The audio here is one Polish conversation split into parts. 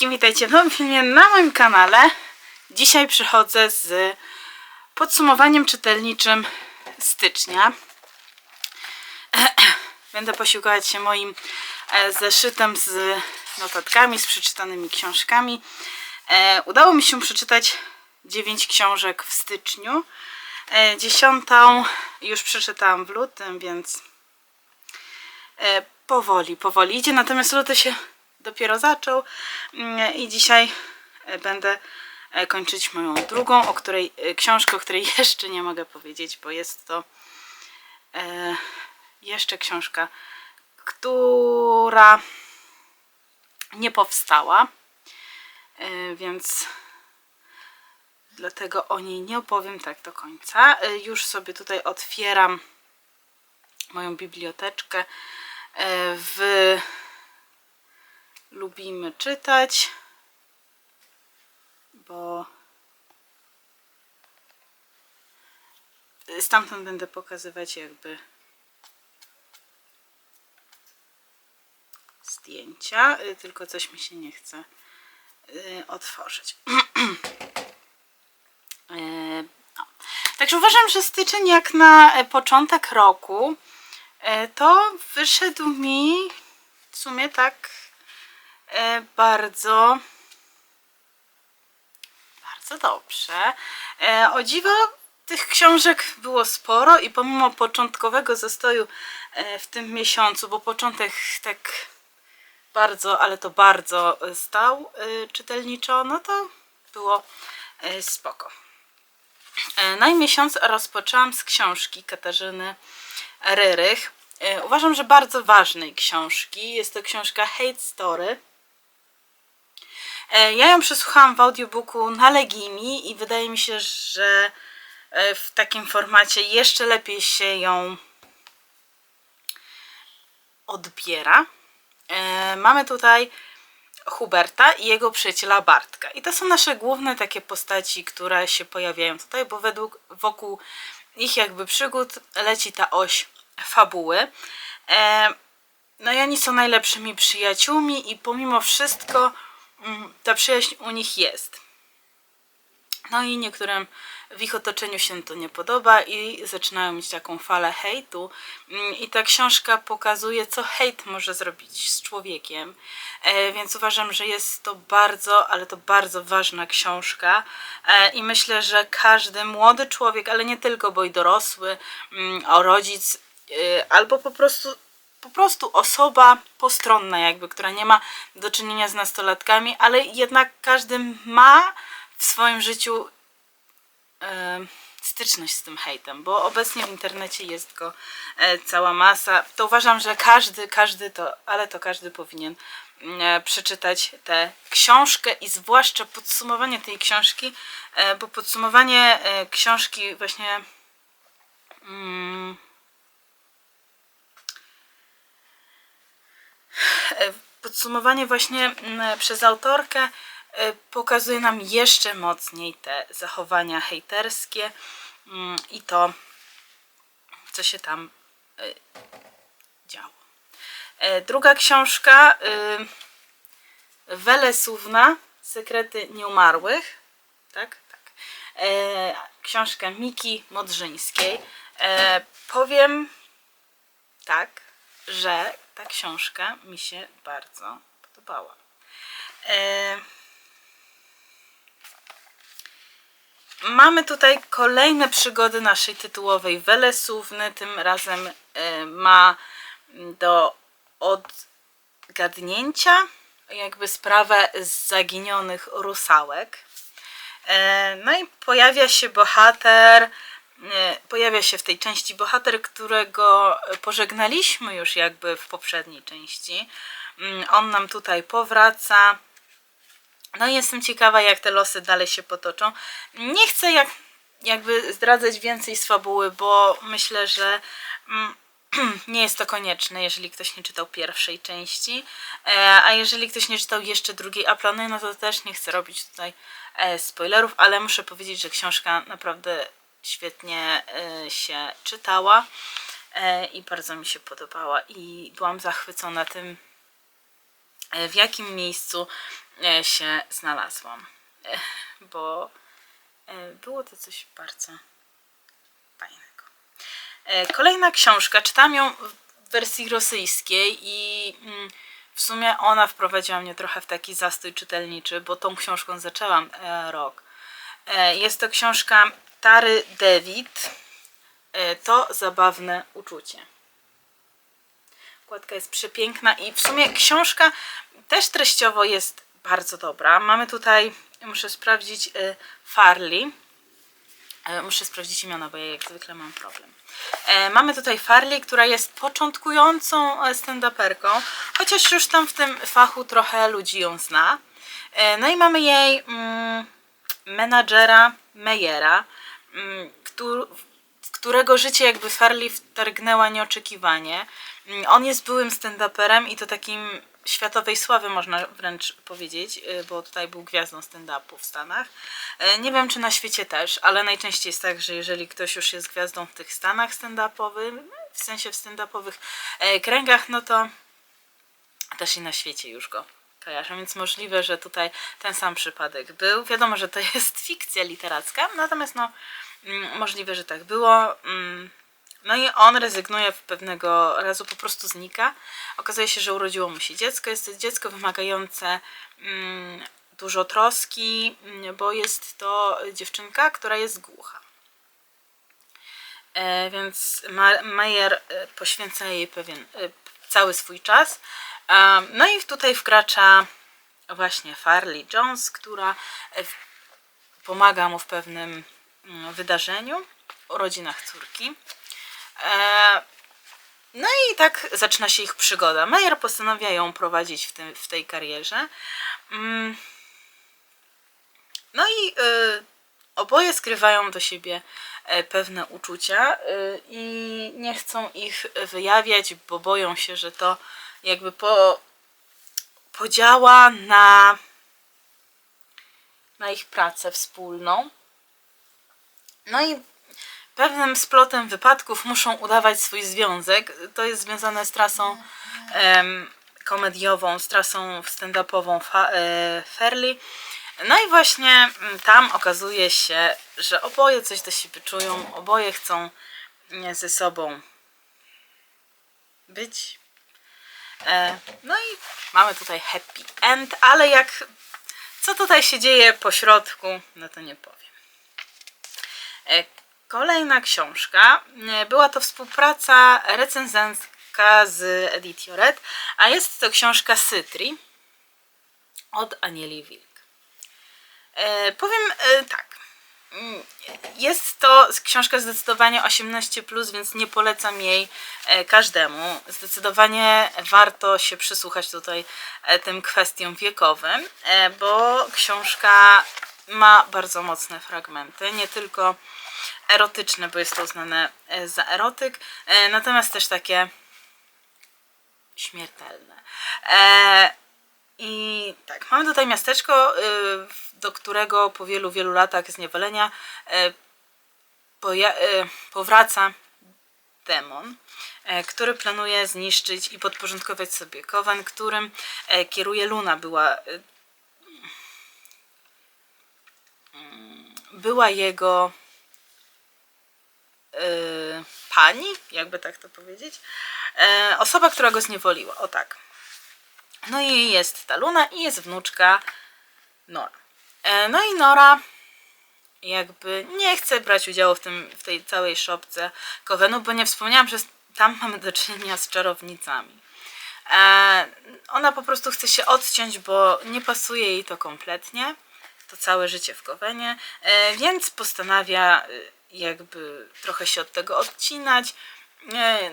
wszystkim, witajcie w nowym filmie na moim kanale. Dzisiaj przychodzę z podsumowaniem czytelniczym stycznia. Będę posiłkować się moim zeszytem z notatkami, z przeczytanymi książkami. Udało mi się przeczytać 9 książek w styczniu. 10 już przeczytałam w lutym, więc powoli idzie. Natomiast luty się dopiero zaczął i dzisiaj będę kończyć moją drugą książkę, o której jeszcze nie mogę powiedzieć, bo jest to jeszcze książka, która nie powstała, więc dlatego o niej nie opowiem tak do końca. Już sobie tutaj otwieram moją biblioteczkę Lubimy czytać, bo stamtąd będę pokazywać jakby zdjęcia, tylko coś mi się nie chce otworzyć. No. Także uważam, że styczeń jak na początek roku to wyszedł mi w sumie tak bardzo dobrze. O dziwo tych książek było sporo i pomimo początkowego zastoju w tym miesiącu, bo początek tak bardzo, ale to bardzo stał czytelniczo, no to było spoko. No i miesiąc rozpoczęłam z książki Katarzyny Ryrych. Uważam, że bardzo ważnej książki. Jest to książka Hate Story. Ja ją przesłuchałam w audiobooku na Legimi i wydaje mi się, że w takim formacie jeszcze lepiej się ją odbiera. Mamy tutaj Huberta i jego przyjaciela Bartka. I to są nasze główne takie postaci, które się pojawiają tutaj, bo wokół ich jakby przygód leci ta oś fabuły. No i oni są najlepszymi przyjaciółmi i pomimo wszystko ta przyjaźń u nich jest. No i niektórym w ich otoczeniu się to nie podoba i zaczynają mieć taką falę hejtu. I ta książka pokazuje, co hejt może zrobić z człowiekiem. Więc uważam, że jest to bardzo, ale to bardzo ważna książka. I myślę, że każdy młody człowiek, ale nie tylko, bo i dorosły, rodzic, albo po prostu osoba postronna jakby, która nie ma do czynienia z nastolatkami, ale jednak każdy ma w swoim życiu styczność z tym hejtem, bo obecnie w internecie jest go cała masa. To uważam, że każdy powinien przeczytać tę książkę i zwłaszcza podsumowanie tej książki, bo podsumowanie książki właśnie przez autorkę pokazuje nam jeszcze mocniej te zachowania hejterskie i to, co się tam działo. Druga książka, Welesówna, Sekrety Nieumarłych. Tak? Tak. Książka Miki Modrzyńskiej. Powiem tak, że ta książka mi się bardzo podobała. Mamy tutaj kolejne przygody naszej tytułowej Welesówny. Tym razem ma do odgadnięcia jakby sprawę zaginionych rusałek. No i pojawia się w tej części bohater, którego pożegnaliśmy już jakby w poprzedniej części. On nam tutaj powraca. No i jestem ciekawa, jak te losy dalej się potoczą. Nie chcę jakby zdradzać więcej z fabuły, bo myślę, że nie jest to konieczne, jeżeli ktoś nie czytał pierwszej części. A jeżeli ktoś nie czytał jeszcze drugiej, a planuje, no to też nie chcę robić tutaj spoilerów, ale muszę powiedzieć, że książka naprawdę świetnie się czytała i bardzo mi się podobała i byłam zachwycona tym, w jakim miejscu się znalazłam, bo było to coś bardzo fajnego. Kolejna książka, czytam ją w wersji rosyjskiej i w sumie ona wprowadziła mnie trochę w taki zastój czytelniczy, bo tą książką zaczęłam rok. Jest to książka Tary David. To zabawne uczucie. Okładka jest przepiękna i w sumie książka też treściowo jest bardzo dobra. Mamy tutaj, muszę sprawdzić, Farley. Muszę sprawdzić imiona, bo ja jak zwykle mam problem. Mamy tutaj Farley, która jest początkującą stand-uperką, chociaż już tam w tym fachu trochę ludzi ją zna. No i mamy jej menadżera Meyera, w którego życie jakby Farley wtargnęła nieoczekiwanie. On jest byłym stand-uperem i to takim światowej sławy, można wręcz powiedzieć, bo tutaj był gwiazdą stand-upu w Stanach. Nie wiem, czy na świecie też, ale najczęściej jest tak, że jeżeli ktoś już jest gwiazdą w tych Stanach stand-upowych, w sensie w stand-upowych kręgach, no to też i na świecie już go kojarzę, więc możliwe, że tutaj ten sam przypadek był. Wiadomo, że to jest fikcja literacka, natomiast no możliwe, że tak było. No i on rezygnuje, pewnego razu po prostu znika. Okazuje się, że urodziło mu się dziecko. Jest to dziecko wymagające dużo troski, bo jest to dziewczynka, która jest głucha. Więc Meyer poświęca jej cały swój czas. No i tutaj wkracza właśnie Farley Jones, która pomaga mu w pewnym wydarzeniu, urodzinach córki. No i tak zaczyna się ich przygoda. Meyer postanawia ją prowadzić w tej karierze. No i oboje skrywają do siebie pewne uczucia i nie chcą ich wyjawiać, bo boją się, że to jakby podziała na ich pracę wspólną. No i pewnym splotem wypadków muszą udawać swój związek. To jest związane z trasą komediową, z trasą stand-upową Farley. No i właśnie tam okazuje się, że oboje coś do siebie czują, oboje chcą ze sobą być. No i mamy tutaj happy end, ale co tutaj się dzieje po środku, no to nie powiem. Kolejna książka, była to współpraca recenzentka z Editioret, a jest to książka Cytri od Anieli Wilk. Powiem tak, jest to książka zdecydowanie 18+, więc nie polecam jej każdemu. Zdecydowanie warto się przysłuchać tutaj tym kwestiom wiekowym, bo książka ma bardzo mocne fragmenty, nie tylko erotyczne, bo jest to uznane za erotyk, natomiast też takie śmiertelne. I tak, mamy tutaj miasteczko, do którego po wielu, wielu latach zniewolenia powraca demon, który planuje zniszczyć i podporządkować sobie Coven, którym kieruje Luna. Była jego pani, jakby tak to powiedzieć, osoba, która go zniewoliła, o tak. No i jest ta Luna i jest wnuczka Nora. No i Nora jakby nie chce brać udziału w tej całej szopce Covenu, bo nie wspomniałam, że tam mamy do czynienia z czarownicami. Ona po prostu chce się odciąć, bo nie pasuje jej to kompletnie, to całe życie w Covenie, więc postanawia jakby trochę się od tego odcinać,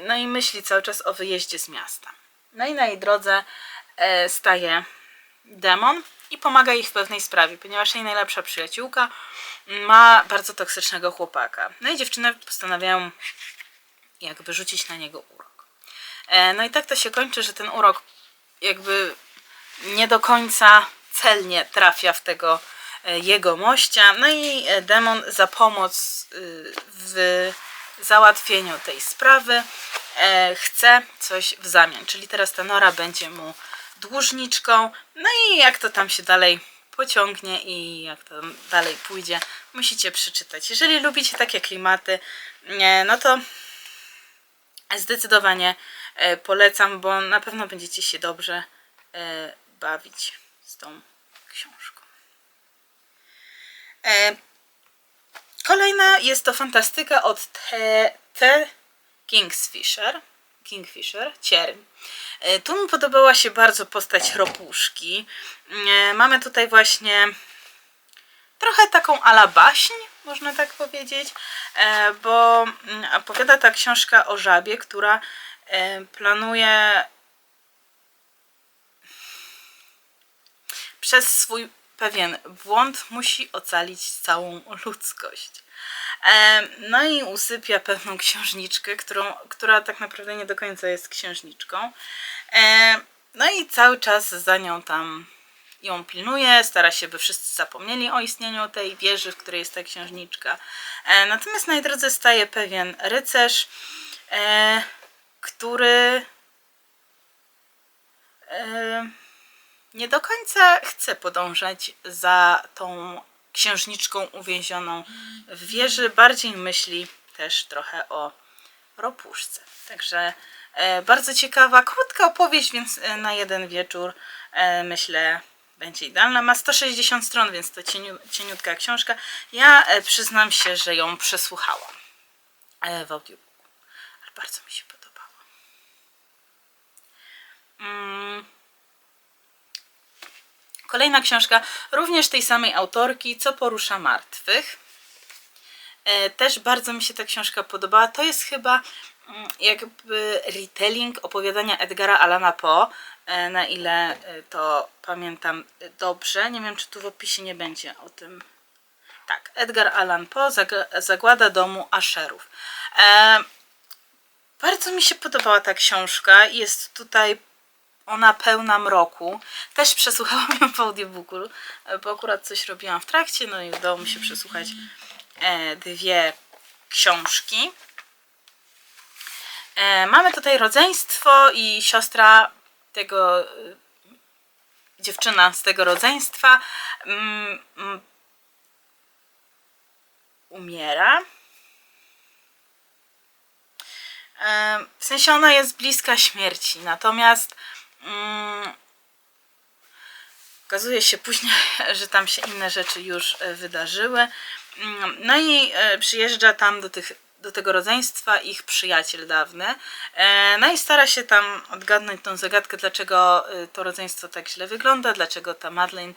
no i myśli cały czas o wyjeździe z miasta. No i na jej drodze staje demon i pomaga jej w pewnej sprawie, ponieważ jej najlepsza przyjaciółka ma bardzo toksycznego chłopaka. No i dziewczyny postanawiają jakby rzucić na niego urok. No i tak to się kończy, że ten urok jakby nie do końca celnie trafia w tego jego mościa. No i demon za pomoc w załatwieniu tej sprawy chce coś w zamian. Czyli teraz ta Nora będzie mu dłużniczką. No i jak to tam się dalej pociągnie i jak to dalej pójdzie, musicie przeczytać. Jeżeli lubicie takie klimaty, no to zdecydowanie polecam, bo na pewno będziecie się dobrze bawić z tą książką. Kolejna jest to fantastyka od T. Kingfisher, Cierń. Tu mi podobała się bardzo postać Ropuszki. Mamy tutaj właśnie trochę taką ala baśń, można tak powiedzieć, bo opowiada ta książka o żabie, która planuje przez swój pewien błąd musi ocalić całą ludzkość. No i usypia pewną księżniczkę, która tak naprawdę nie do końca jest księżniczką. No i cały czas za nią tam ją pilnuje, stara się, by wszyscy zapomnieli o istnieniu tej wieży, w której jest ta księżniczka. Natomiast na jej drodze staje pewien rycerz, który nie do końca chce podążać za tą księżniczką uwięzioną w wieży, bardziej myśli też trochę o Ropuszce. Także bardzo ciekawa, krótka opowieść, więc na jeden wieczór myślę będzie idealna. Ma 160 stron, więc to cieniutka książka. Ja przyznam się, że ją przesłuchałam w audiobooku, ale bardzo mi się podobała. Kolejna książka, również tej samej autorki, Co porusza martwych. Też bardzo mi się ta książka podobała. To jest chyba jakby retelling opowiadania Edgara Allana Poe, na ile to pamiętam dobrze. Nie wiem, czy tu w opisie nie będzie o tym. Tak, Edgar Allan Poe, Zagłada domu Asherów. Bardzo mi się podobała ta książka. Jest tutaj ona pełna mroku. Też przesłuchałam ją w audiobooku, bo akurat coś robiłam w trakcie, no i udało mi się przesłuchać dwie książki. Mamy tutaj rodzeństwo i siostra tego, dziewczyna z tego rodzeństwa umiera. W sensie ona jest bliska śmierci, natomiast okazuje się później, że tam się inne rzeczy już wydarzyły. No i przyjeżdża tam do tego rodzeństwa ich przyjaciel dawny. No i stara się tam odgadnąć tą zagadkę, dlaczego to rodzeństwo tak źle wygląda, dlaczego ta Madeleine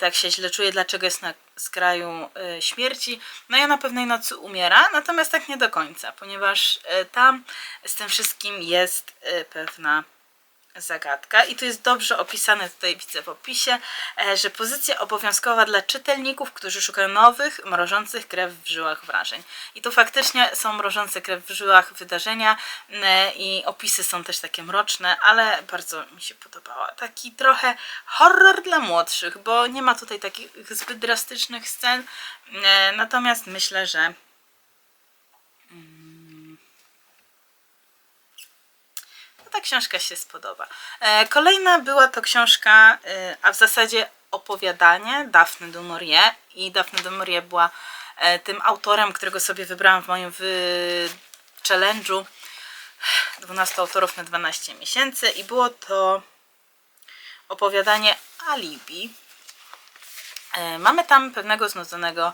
tak się źle czuje, dlaczego jest na skraju śmierci. No i ona pewnej nocy umiera, natomiast tak nie do końca, ponieważ tam z tym wszystkim jest pewna zagadka i tu jest dobrze opisane, tutaj widzę w opisie, że pozycja obowiązkowa dla czytelników, którzy szukają nowych, mrożących krew w żyłach wrażeń. I tu faktycznie są mrożące krew w żyłach wydarzenia i opisy są też takie mroczne, ale bardzo mi się podobała. Taki trochę horror dla młodszych, bo nie ma tutaj takich zbyt drastycznych scen, natomiast myślę, że ta książka się spodoba. Kolejna była to książka, a w zasadzie opowiadanie Daphne du Maurier. I Daphne du Maurier była tym autorem, którego sobie wybrałam w moim challenge'u 12 autorów na 12 miesięcy. I było to opowiadanie Alibi. Mamy tam pewnego znudzonego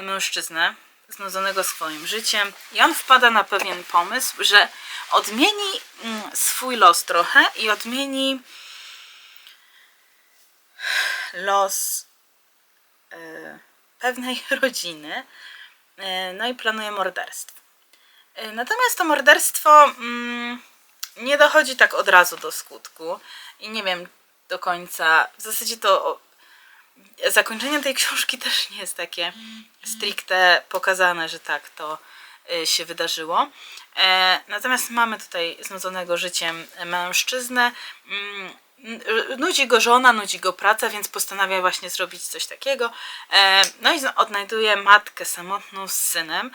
mężczyznę, znudzonego swoim życiem i on wpada na pewien pomysł, że odmieni swój los trochę i odmieni los pewnej rodziny, no i planuje morderstwo. Natomiast to morderstwo nie dochodzi tak od razu do skutku i nie wiem do końca, w zasadzie to zakończenie tej książki też nie jest takie stricte pokazane, że tak to się wydarzyło. Natomiast mamy tutaj znudzonego życiem mężczyznę. Nudzi go żona, nudzi go praca, więc postanawia właśnie zrobić coś takiego. No i odnajduje matkę samotną z synem,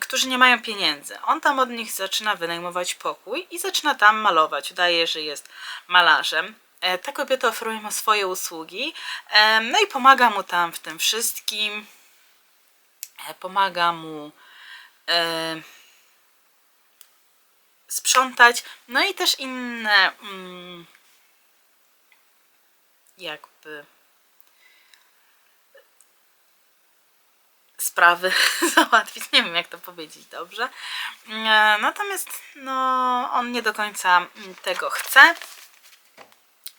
którzy nie mają pieniędzy. On tam od nich zaczyna wynajmować pokój i zaczyna tam malować. Udaje, że jest malarzem. Ta kobieta oferuje mu swoje usługi, no i pomaga mu tam w tym wszystkim. Pomaga mu sprzątać, no i też inne jakby sprawy załatwić. Nie wiem, jak to powiedzieć dobrze. Natomiast no, on nie do końca tego chce.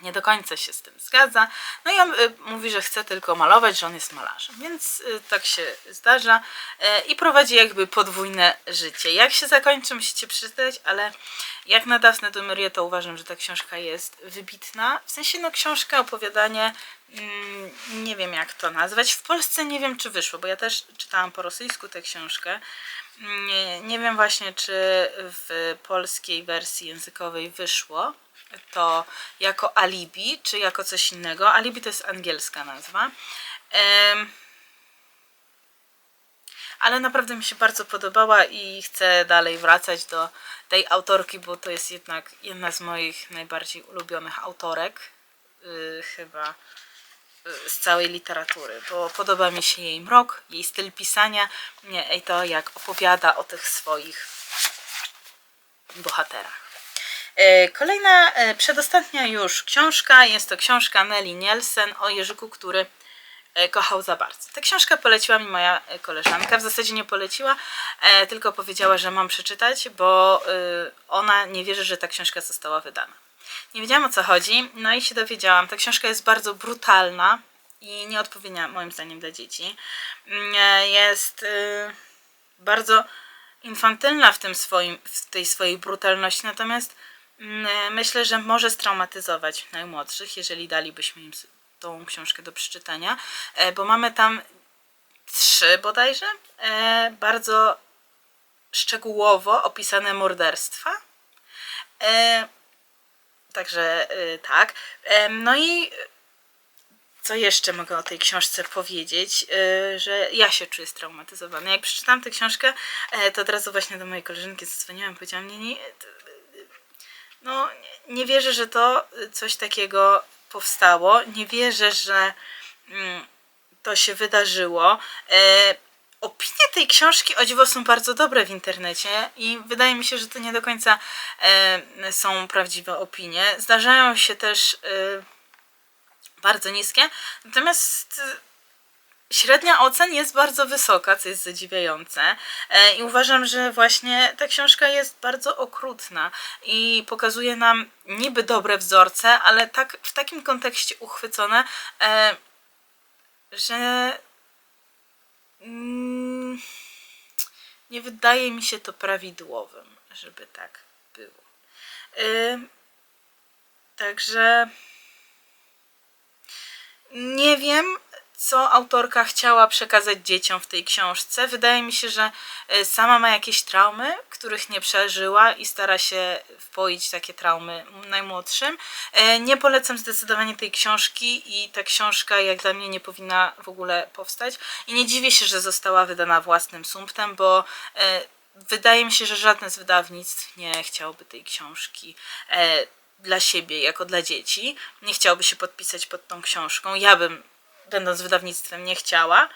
Nie do końca się z tym zgadza. No i on mówi, że chce tylko malować, że on jest malarzem. Więc tak się zdarza i prowadzi jakby podwójne życie. Jak się zakończy, musicie przeczytać, ale jak na Daphne du Maurier to uważam, że ta książka jest wybitna. W sensie no książka, opowiadanie, nie wiem jak to nazwać. W Polsce nie wiem czy wyszło, bo ja też czytałam po rosyjsku tę książkę. Nie wiem właśnie czy w polskiej wersji językowej wyszło to jako Alibi, czy jako coś innego. Alibi to jest angielska nazwa. Ale naprawdę mi się bardzo podobała i chcę dalej wracać do tej autorki, bo to jest jednak jedna z moich najbardziej ulubionych autorek. Chyba z całej literatury, bo podoba mi się jej mrok, jej styl pisania i to jak opowiada o tych swoich bohaterach. Kolejna, przedostatnia już książka, jest to książka Nelly Nielsen o Jerzyku, który kochał za bardzo. Tę książkę poleciła mi moja koleżanka, w zasadzie nie poleciła, tylko powiedziała, że mam przeczytać, bo ona nie wierzy, że ta książka została wydana. Nie wiedziałam o co chodzi, no i się dowiedziałam. Ta książka jest bardzo brutalna i nieodpowiednia moim zdaniem dla dzieci. Jest bardzo infantylna w tej swojej brutalności, natomiast myślę, że może straumatyzować najmłodszych, jeżeli dalibyśmy im tą książkę do przeczytania, bo mamy tam 3 bodajże bardzo szczegółowo opisane morderstwa. Także tak. No i co jeszcze mogę o tej książce powiedzieć, że ja się czuję straumatyzowana. Jak przeczytałam tę książkę, to od razu właśnie do mojej koleżanki zadzwoniłam i powiedziałam, nie wierzę, że to coś takiego powstało, nie wierzę, że to się wydarzyło. Opinie tej książki o dziwo są bardzo dobre w internecie i wydaje mi się, że to nie do końca są prawdziwe opinie. Zdarzają się też bardzo niskie, natomiast średnia ocen jest bardzo wysoka, co jest zadziwiające i uważam, że właśnie ta książka jest bardzo okrutna i pokazuje nam niby dobre wzorce, ale tak w takim kontekście uchwycone, że nie wydaje mi się to prawidłowym, żeby tak było. Także nie wiem, co autorka chciała przekazać dzieciom w tej książce. Wydaje mi się, że sama ma jakieś traumy, których nie przeżyła i stara się wpoić takie traumy najmłodszym. Nie polecam zdecydowanie tej książki i ta książka jak dla mnie nie powinna w ogóle powstać. I nie dziwię się, że została wydana własnym sumptem, bo wydaje mi się, że żadne z wydawnictw nie chciałoby tej książki dla siebie, jako dla dzieci. Nie chciałoby się podpisać pod tą książką. Ja bym, będąc wydawnictwem, nie chciała.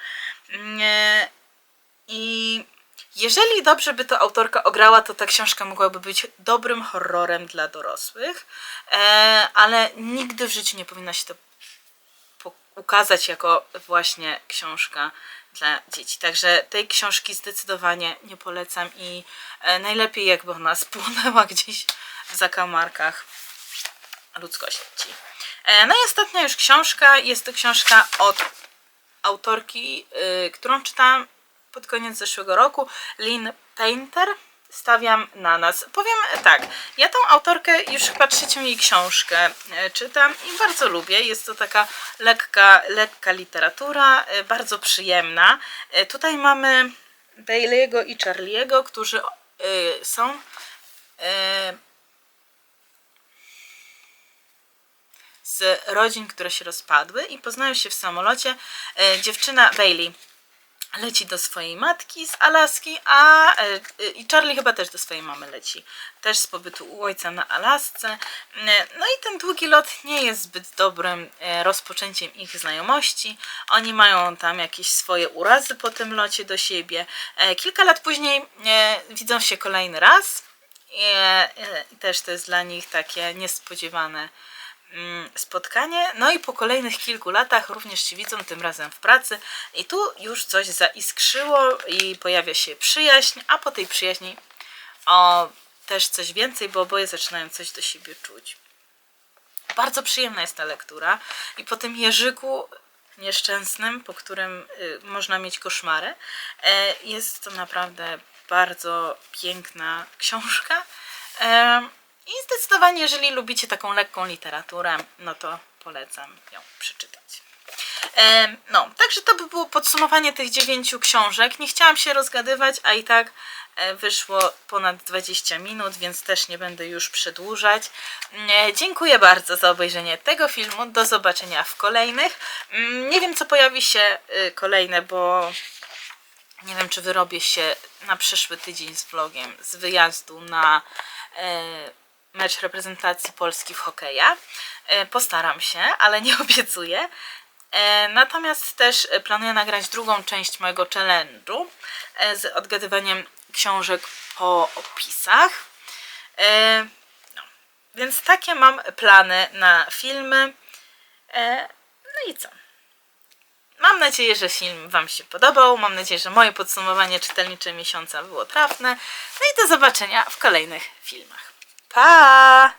I jeżeli dobrze by to autorka ograła, to ta książka mogłaby być dobrym horrorem dla dorosłych, ale nigdy w życiu nie powinna się to ukazać jako właśnie książka dla dzieci. Także tej książki zdecydowanie nie polecam i najlepiej jakby ona spłonęła gdzieś w zakamarkach ludzkości. No i ostatnia już książka, jest to książka od autorki, którą czytałam pod koniec zeszłego roku, Lynn Painter, Stawiam na nas. Powiem tak, ja tą autorkę już chyba 3. jej książkę czytam i bardzo lubię, jest to taka lekka literatura, bardzo przyjemna. Tutaj mamy Bailey'ego i Charlie'ego, którzy są z rodzin, które się rozpadły i poznają się w samolocie. Dziewczyna Bailey leci do swojej matki z Alaski, i Charlie chyba też do swojej mamy leci. Też z pobytu u ojca na Alasce. No i ten długi lot nie jest zbyt dobrym rozpoczęciem ich znajomości. Oni mają tam jakieś swoje urazy po tym locie do siebie. Kilka lat później widzą się kolejny raz. I też to jest dla nich takie niespodziewane spotkanie. No i po kolejnych kilku latach również się widzą, tym razem w pracy, i tu już coś zaiskrzyło i pojawia się przyjaźń, a po tej przyjaźni też coś więcej, bo oboje zaczynają coś do siebie czuć. Bardzo przyjemna jest ta lektura i po tym jeżyku nieszczęsnym, po którym można mieć koszmary, jest to naprawdę bardzo piękna książka. I zdecydowanie, jeżeli lubicie taką lekką literaturę, no to polecam ją przeczytać. No, także to by było podsumowanie tych 9 książek. Nie chciałam się rozgadywać, a i tak wyszło ponad 20 minut, więc też nie będę już przedłużać. Dziękuję bardzo za obejrzenie tego filmu. Do zobaczenia w kolejnych. Nie wiem, co pojawi się kolejne, bo nie wiem, czy wyrobię się na przyszły tydzień z vlogiem z wyjazdu na mecz reprezentacji Polski w hokeja. Postaram się, ale nie obiecuję. Natomiast też planuję nagrać drugą część mojego challenge'u z odgadywaniem książek po opisach. No, więc takie mam plany na filmy. No i co? Mam nadzieję, że film Wam się podobał. Mam nadzieję, że moje podsumowanie czytelnicze miesiąca było trafne. No i do zobaczenia w kolejnych filmach. Pa!